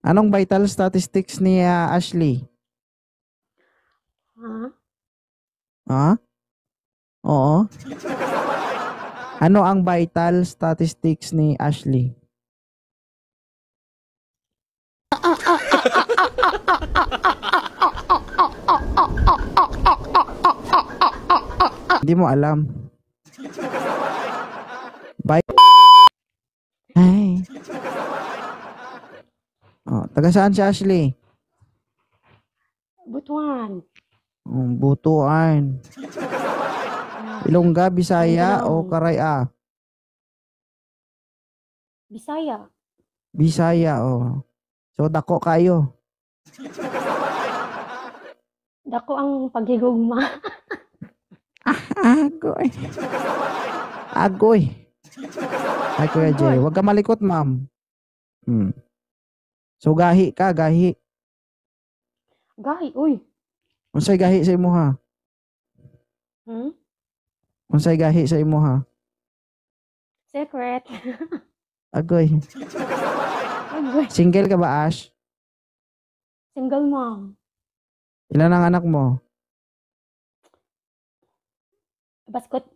Anong vital statistics ni Ashley? Ha? Ha? Oo. Ano ang vital statistics ni Ashley? Hindi mo alam. Ay. Oh, taga saan si Ashley? Butuan. Butuan. Ilongga, Bisaya o Mindanao. Karaya? Bisaya. Bisaya, oh. So, dako kayo. Dako ang paghigugma. Agoy. Agoy. Ay, Kuya Jay. Huwag ka malikot, ma'am. So, gahi ka, gahi. Gahi, uy. Unsay gahi sa imo, ha? Unsay gahi sa imo, ha? Secret. Agoy. Agoy. Single ka ba, Ash? Single mom. Ilan ang anak mo?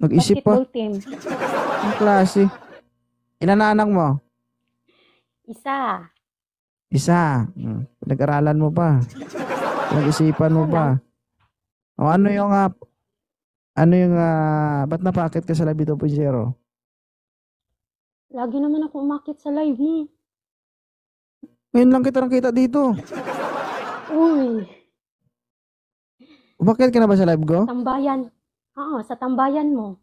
Mag-isip pa. Basketball team. Ang klase. Ilan ang anak mo? Isa. Isa. Pinag-aralan mo pa. Pinag-isipan mo pa. O ano yung ba't napakit ka sa Live 2.0? Lagi naman ako umakit sa live mo. Ngayon lang kita nakita dito. Uy. Umakit ka na ba sa live ko? Tambayan. Oo, sa tambayan mo.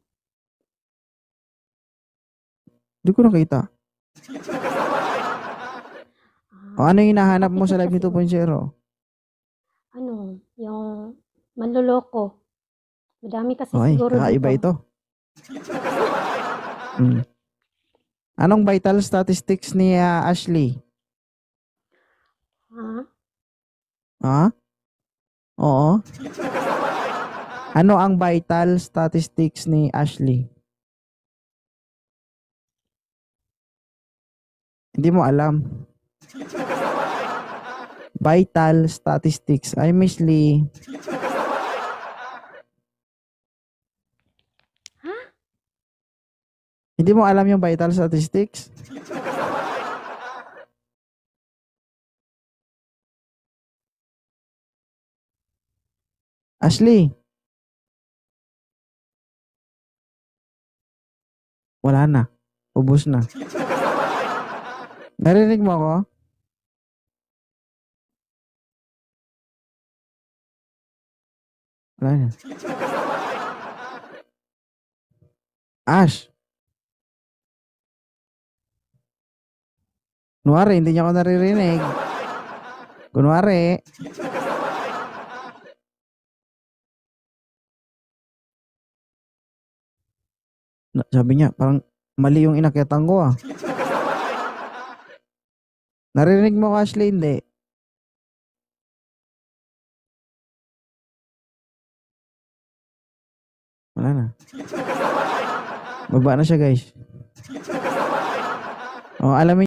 Hindi ko nakita. O ano yung hinahanap mo sa Live 2.0? Ano, yung manloloko. Madami kasi Oy, siguro kakaiba dito. ito. Anong vital statistics ni Ashley? Ha? Ha? Oo. Ano ang vital statistics ni Ashley? Hindi mo alam. Vital statistics. Ay, Miss Lee. Ha? Hindi mo alam yung vital statistics? Ashley. Wala na. Ubus na. Narinig mo ako? Wala na. Ash. Kunwari, hindi niya ako naririnig. Kunwari. Sabi niya, parang mali yung inakyatan ko, ah. Narinig mo ko, Ashley? Hindi. Wala na. Baba na siya, guys. O, alamin